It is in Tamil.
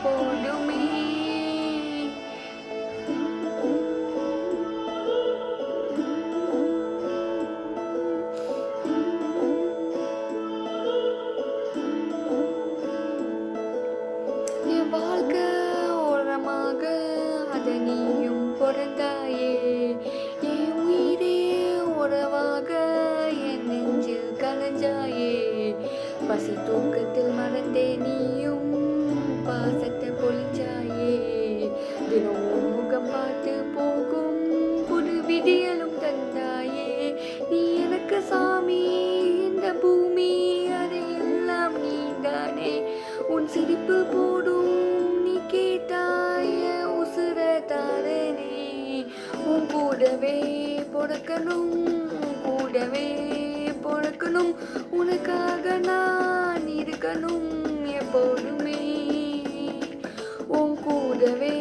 எப்போதுமே. என் வாழ்க்கை ஓரமாக அத நீயும் பொறந்தாயே. என் உயிரே உறவாக என் நெஞ்சில் கலஞ்சாயே. பசி தூக்கத்தில் மறந்தே நீயும் பாசத்தை பொழிஞ்சாயே. தினம் உன் முகம் பார்த்து போகும் புது விடியலும் தந்தாயே. நீ எனக்கு சாமி, இந்த பூமி அதையெல்லாம் நீதானே. உன் சிரிப்பு போடும் நீ கேட்டாய உசுர தாரனே. உன் கூடவே பொறக்கணும், கூடவே பொறக்கணும். உனக்காக நான் இருக்கணும் எப்போதுமே. உன் கூடவே